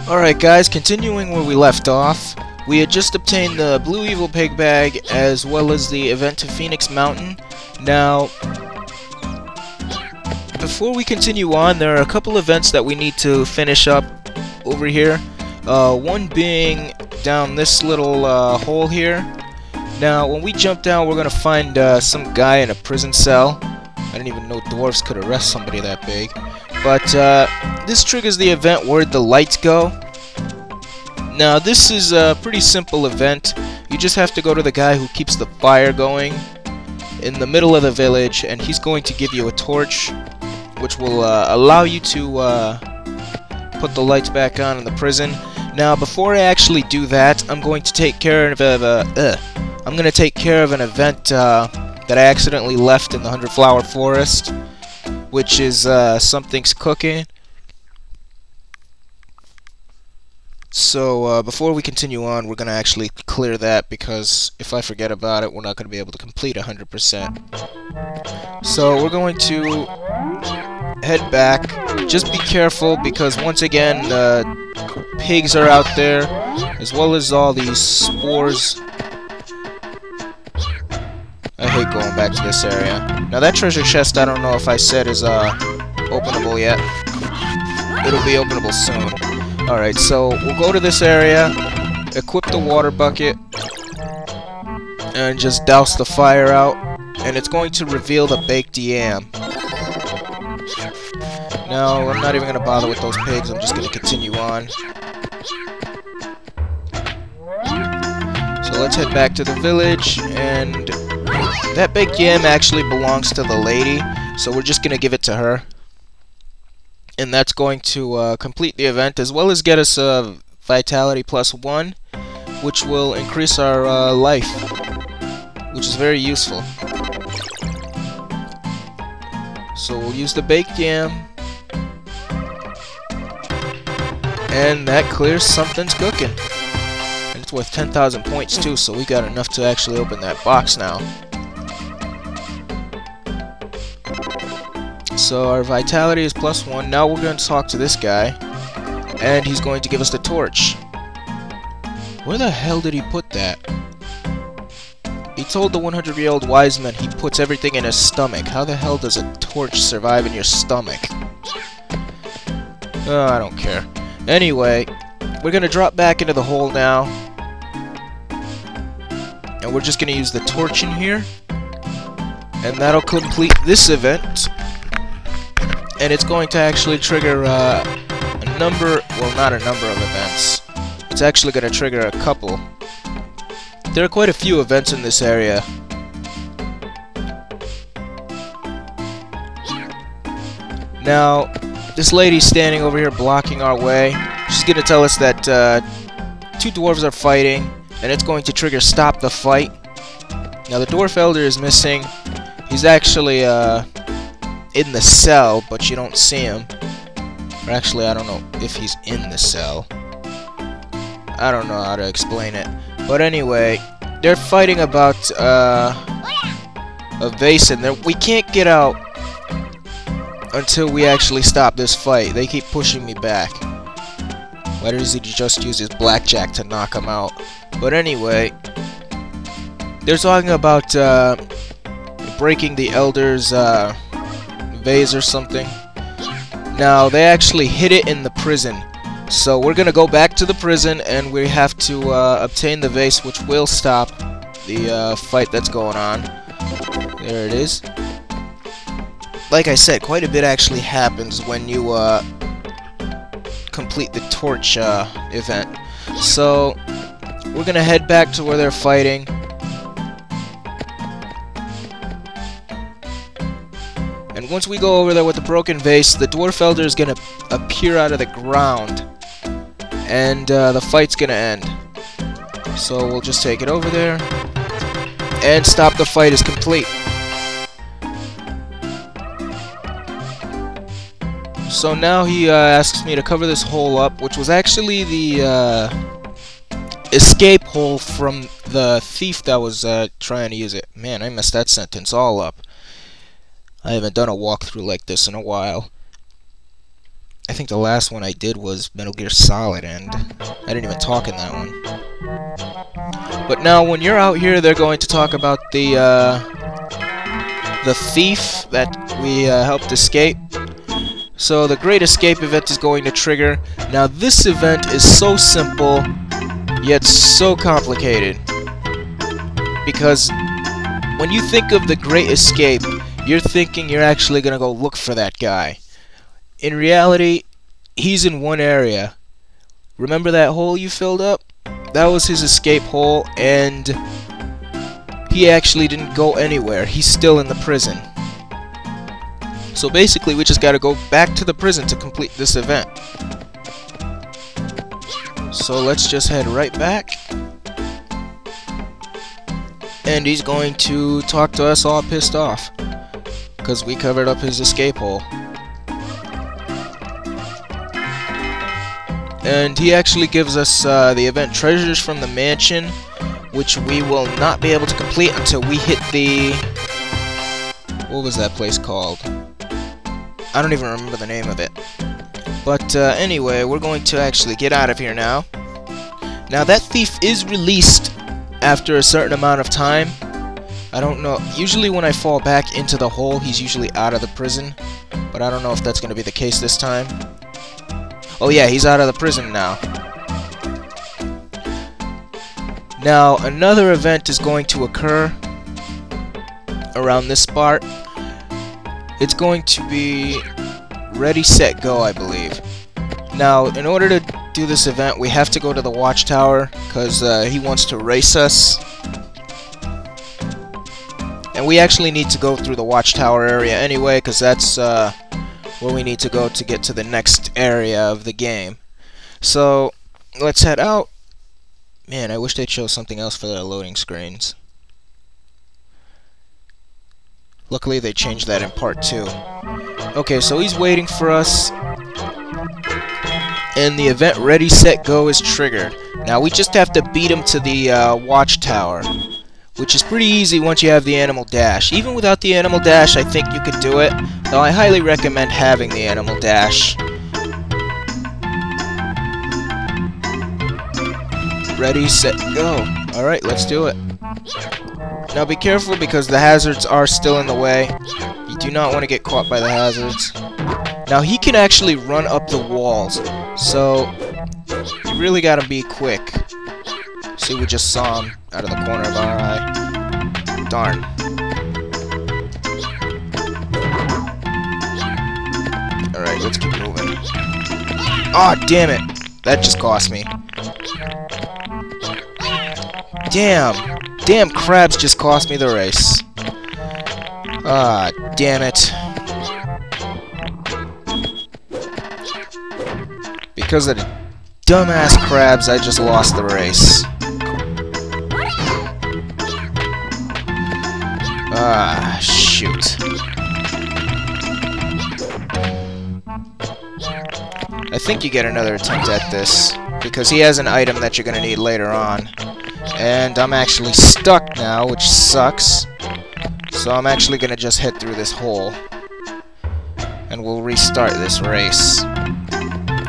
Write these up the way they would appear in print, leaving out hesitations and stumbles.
Alright guys, continuing where we left off, we had just obtained the Blue Evil Pigbag as well as the event to Phoenix Mountain. Now, before we continue on, there are a couple events that we need to finish up over here. One being down this little hole here. Now, when we jump down, we're going to find some guy in a prison cell. I didn't even know dwarves could arrest somebody that big. But this triggers the event where the lights go. Now this is a pretty simple event. You just have to go to the guy who keeps the fire going in the middle of the village, and he's going to give you a torch which will allow you to put the lights back on in the prison. Now before I actually do that, I'm going to take care of an event that I accidentally left in the 100-flower forest, which is something's cooking. So before we continue on, we're going to actually clear that, because if I forget about it, we're not going to be able to complete 100%. So we're going to head back. Just be careful, because once again, pigs are out there, as well as all these spores. I hate going back to this area. Now that treasure chest, I don't know if I said is openable yet. It'll be openable soon. Alright, so we'll go to this area, equip the water bucket, and just douse the fire out, and it's going to reveal the baked yam. Now, I'm not even going to bother with those pigs, I'm just going to continue on. So let's head back to the village, and that baked yam actually belongs to the lady, so we're just going to give it to her. And that's going to complete the event, as well as get us Vitality +1, which will increase our life, which is very useful. So we'll use the baked yam, and that clears something's cooking. And it's worth 10,000 points too, so we got enough to actually open that box now. So our vitality is +1. Now we're going to talk to this guy, and he's going to give us the torch. Where the hell did he put that? He told the 100-year-old wise man he puts everything in his stomach. How the hell does a torch survive in your stomach? Oh, I don't care. Anyway, we're going to drop back into the hole now, and we're just going to use the torch in here, and that'll complete this event. And it's going to actually trigger a number, well, not a number of events. It's actually going to trigger a couple. There are quite a few events in this area. Now, this lady's standing over here blocking our way. She's going to tell us that two dwarves are fighting, and it's going to trigger stop the fight. Now, the dwarf elder is missing. He's actually in the cell, but you don't see him. Or actually, I don't know if he's in the cell. I don't know how to explain it. But anyway, they're fighting about a vase in there. We can't get out until we actually stop this fight. They keep pushing me back. Why does he just use his blackjack to knock him out? But anyway, they're talking about breaking the elder's vase or something. Now they actually hid it in the prison, so we're gonna go back to the prison, and we have to obtain the vase, which will stop the fight that's going on. There it is. Like I said, quite a bit actually happens when you complete the torch event. So we're gonna head back to where they're fighting. And once we go over there with the broken vase, the dwarf elder is gonna appear out of the ground, and the fight's gonna end. So we'll just take it over there, and stop the fight is complete. So now he asks me to cover this hole up, which was actually the escape hole from the thief that was trying to use it. Man, I messed that sentence all up. I haven't done a walkthrough like this in a while. I think the last one I did was Metal Gear Solid, and I didn't even talk in that one. But now, when you're out here, they're going to talk about the thief that we helped escape. So the Great Escape event is going to trigger. Now, this event is so simple, yet so complicated. Because when you think of the Great Escape, you're thinking you're actually going to go look for that guy. In reality, he's in one area. Remember that hole you filled up? That was his escape hole, and he actually didn't go anywhere. He's still in the prison. So basically, we just gotta go back to the prison to complete this event. So let's just head right back. And he's going to talk to us all pissed off, because we covered up his escape hole. And he actually gives us the event Treasures from the Mansion, which we will not be able to complete until we hit the... What was that place called? I don't even remember the name of it. But anyway, we're going to actually get out of here now. Now, that thief is released after a certain amount of time. I don't know. Usually when I fall back into the hole, he's usually out of the prison. But I don't know if that's going to be the case this time. Oh yeah, he's out of the prison now. Now, another event is going to occur around this spot. It's going to be Ready, Set, Go, I believe. Now, in order to do this event, we have to go to the watchtower, because he wants to race us. And we actually need to go through the watchtower area anyway, because that's where we need to go to get to the next area of the game. So, let's head out. Man, I wish they'd show something else for the loading screens. Luckily, they changed that in part 2. Okay, so he's waiting for us. And the event Ready, Set, Go is triggered. Now, we just have to beat him to the watchtower, which is pretty easy once you have the Animal Dash. Even without the Animal Dash, I think you could do it, though I highly recommend having the Animal Dash. Ready, set, go. Alright, let's do it. Now be careful because the hazards are still in the way. You do not want to get caught by the hazards. Now he can actually run up the walls, so you really gotta be quick. See, we just saw him out of the corner of our eye. Darn. Alright, let's keep moving. Aw, oh, damn it! That just cost me. Damn! Damn crabs just cost me the race. Ah, damn it. Because of the dumbass crabs, I just lost the race. Ah, shoot. I think you get another attempt at this, because he has an item that you're gonna need later on. And I'm actually stuck now, which sucks. So I'm actually gonna just head through this hole. And we'll restart this race.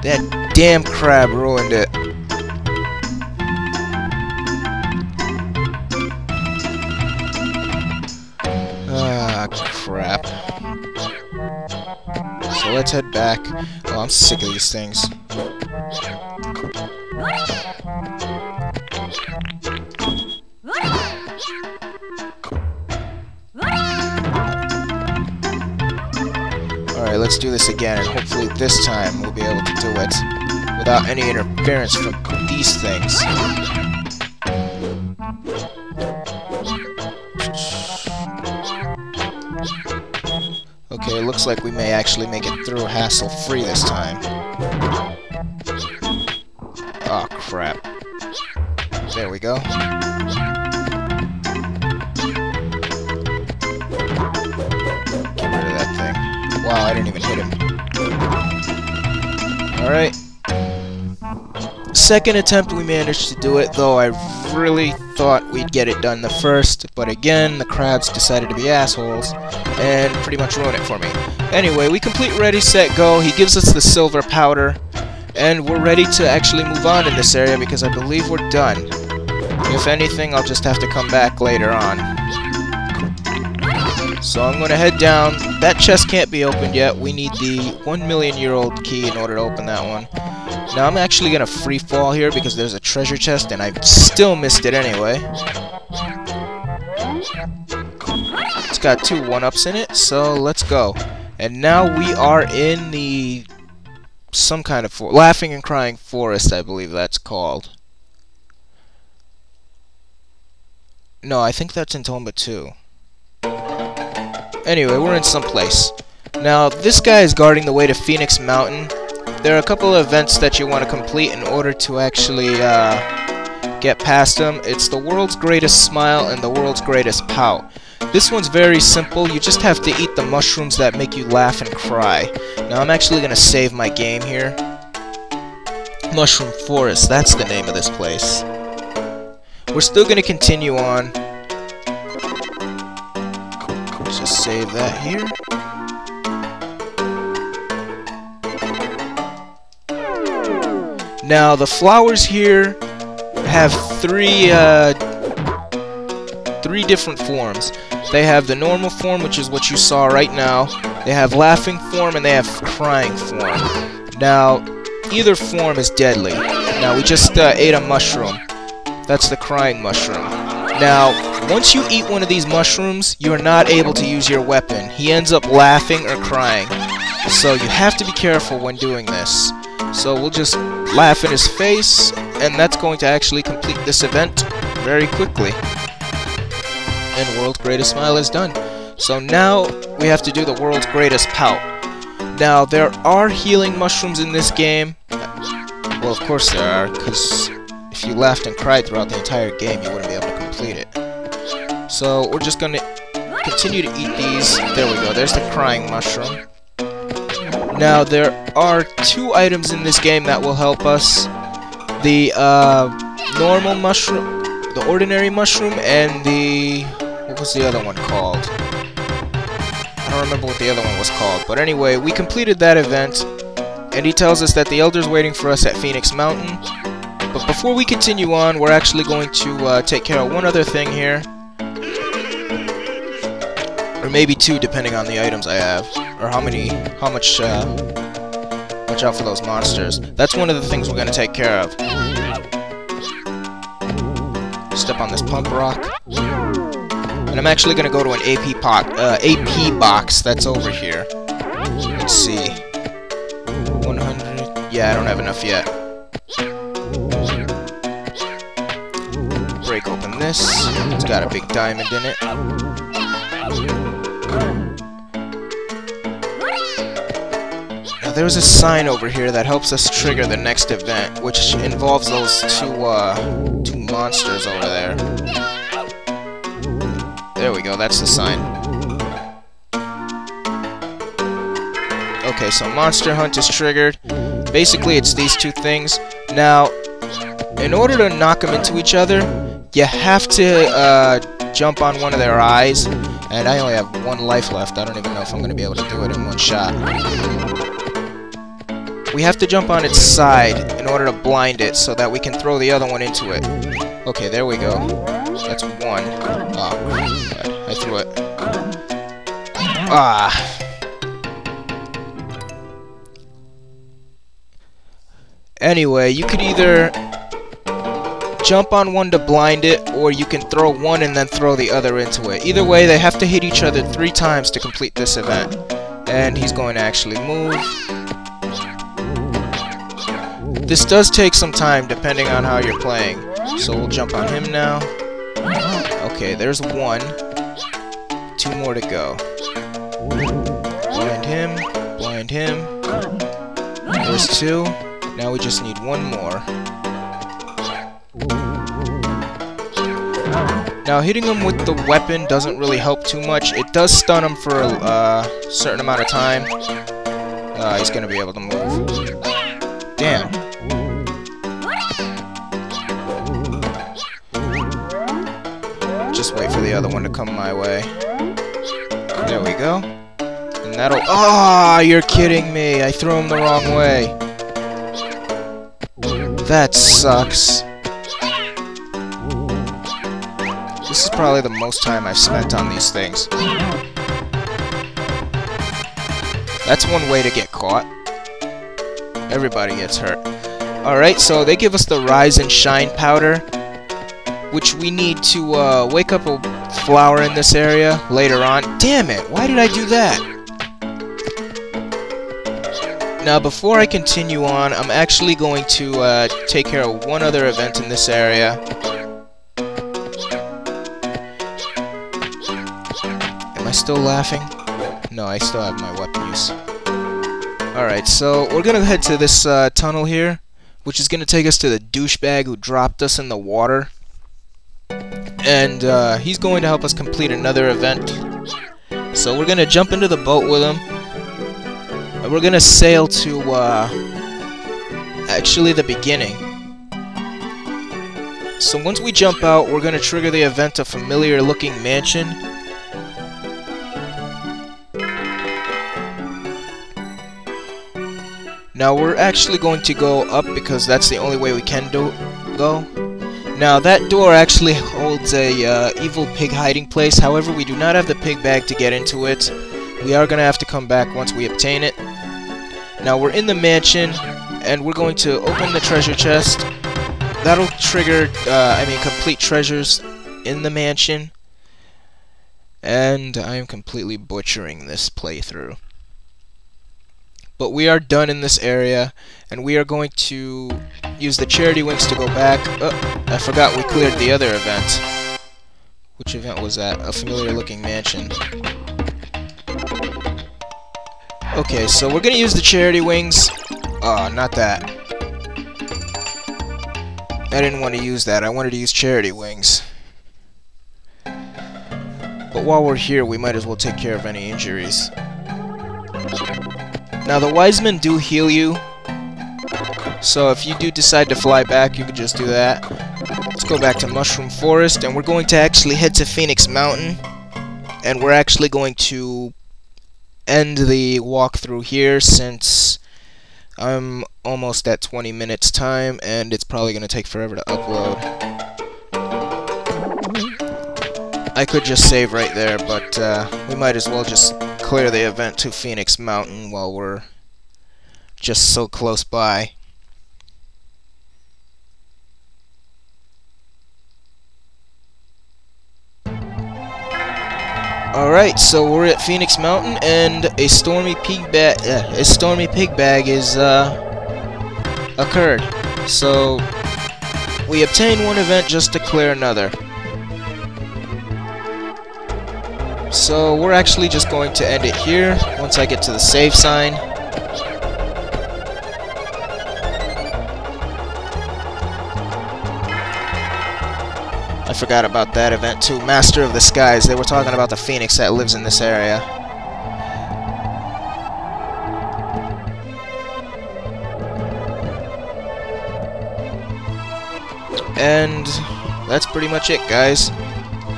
That damn crab ruined it. Ah, crap. So let's head back. Oh, I'm sick of these things. Alright, let's do this again, and hopefully this time we'll be able to do it without any interference from these things. Okay, it looks like we may actually make it through hassle-free this time. Oh, crap. There we go. Get rid of that thing. Wow, I didn't even hit him. Alright. Second attempt we managed to do it, though I really thought we'd get it done the first, but again, the crabs decided to be assholes and pretty much ruin it for me. Anyway, we complete ready, set, go. He gives us the silver powder, and we're ready to actually move on in this area because I believe we're done. If anything, I'll just have to come back later on. So I'm going to head down. That chest can't be opened yet. We need the 1,000,000-year-old key in order to open that one. Now I'm actually going to free fall here because there's a treasure chest and I still missed it anyway. It's got 2 1-ups in it, so let's go. And now we are in the some kind of laughing and crying forest, I believe that's called. No, I think that's in Tomba 2. Anyway, we're in some place. Now, this guy is guarding the way to Phoenix Mountain. There are a couple of events that you want to complete in order to actually get past him. It's the world's greatest smile and the world's greatest pout. This one's very simple. You just have to eat the mushrooms that make you laugh and cry. Now, I'm actually going to save my game here. Mushroom Forest, that's the name of this place. We're still going to continue on. Let's just save that here. Now, the flowers here have three different forms. They have the normal form, which is what you saw right now. They have laughing form, and they have crying form. Now, either form is deadly. Now, we just ate a mushroom. That's the crying mushroom. Now, once you eat one of these mushrooms, you are not able to use your weapon. He ends up laughing or crying. So you have to be careful when doing this. So we'll just laugh in his face, and that's going to actually complete this event very quickly. And World's Greatest Smile is done. So now we have to do the World's Greatest Pout. Now, there are healing mushrooms in this game. Well, of course there are, because if you laughed and cried throughout the entire game, you wouldn't be able to complete it. So we're just going to continue to eat these. There we go. There's the crying mushroom. Now, there are 2 items in this game that will help us. The normal mushroom, the ordinary mushroom, and the... what was the other one called? I don't remember what the other one was called. But anyway, we completed that event, and he tells us that the Elder's waiting for us at Phoenix Mountain. But before we continue on, we're actually going to take care of one other thing here. Or maybe 2, depending on the items I have. Or how much, watch out for those monsters. That's one of the things we're going to take care of. Step on this pump rock. And I'm actually going to go to an AP box that's over here. Let's see. 100. Yeah, I don't have enough yet. Break open this. It's got a big diamond in it. Now there's a sign over here that helps us trigger the next event, which involves those two monsters over there. There we go, that's the sign. Okay, so Monster Hunt is triggered. Basically, it's these 2 things. Now, in order to knock them into each other, you have to jump on one of their eyes. And I only have 1 life left. I don't even know if I'm going to be able to do it in 1 shot. We have to jump on its side in order to blind it so that we can throw the other one into it. Okay, there we go. That's 1. Oh, I threw it. Ah. Anyway, you could either jump on one to blind it, or you can throw one and then throw the other into it. Either way, they have to hit each other 3 times to complete this event. And he's going to actually move. This does take some time depending on how you're playing. So we'll jump on him now. Okay, there's 1. 2 more to go. Blind him. Blind him. There's 2. Now we just need 1 more. Now, hitting him with the weapon doesn't really help too much. It does stun him for a certain amount of time. He's going to be able to move. Damn. Just wait for the other one to come my way. There we go. And that'll... Ah, you're kidding me. I threw him the wrong way. That sucks. This is probably the most time I've spent on these things. That's one way to get caught. Everybody gets hurt. Alright, so they give us the Rise and Shine powder, which we need to wake up a flower in this area later on. Damn it, why did I do that? Now, before I continue on, I'm actually going to take care of one other event in this area. Am I still laughing? No, I still have my weapon use. Alright, so we're gonna head to this tunnel here, which is gonna take us to the douchebag who dropped us in the water. And he's going to help us complete another event. So we're gonna jump into the boat with him. And we're gonna sail to actually the beginning. So once we jump out, we're gonna trigger the event of Familiar Looking Mansion. Now we're actually going to go up because that's the only way we can go. Now that door actually holds a evil pig hiding place. However, we do not have the pig bag to get into it. We are going to have to come back once we obtain it. Now we're in the mansion, and we're going to open the treasure chest. That'll trigger, complete treasures in the mansion. And I am completely butchering this playthrough. But we are done in this area, and we are going to use the charity wings to go back. Oh, I forgot we cleared the other event. Which event was that? A Familiar Looking Mansion. Okay, so we're gonna use the charity wings. Oh, not that. I didn't want to use that. I wanted to use charity wings. But while we're here, we might as well take care of any injuries. Now, the wise men do heal you, so if you do decide to fly back, you can just do that. Let's go back to Mushroom Forest, and we're going to actually head to Phoenix Mountain, and we're actually going to end the walkthrough here since I'm almost at 20 minutes time, and it's probably going to take forever to upload. I could just save right there, but we might as well just clear the event to Phoenix Mountain while we're just so close by. Alright, so we're at Phoenix Mountain, and a stormy pigbag is occurred. So we obtain one event just to clear another. So we're actually just going to end it here once I get to the save sign. I forgot about that event too. Master of the Skies. They were talking about the phoenix that lives in this area. And that's pretty much it, guys.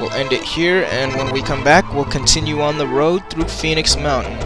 We'll end it here, and when we come back, we'll continue on the road through Phoenix Mountain.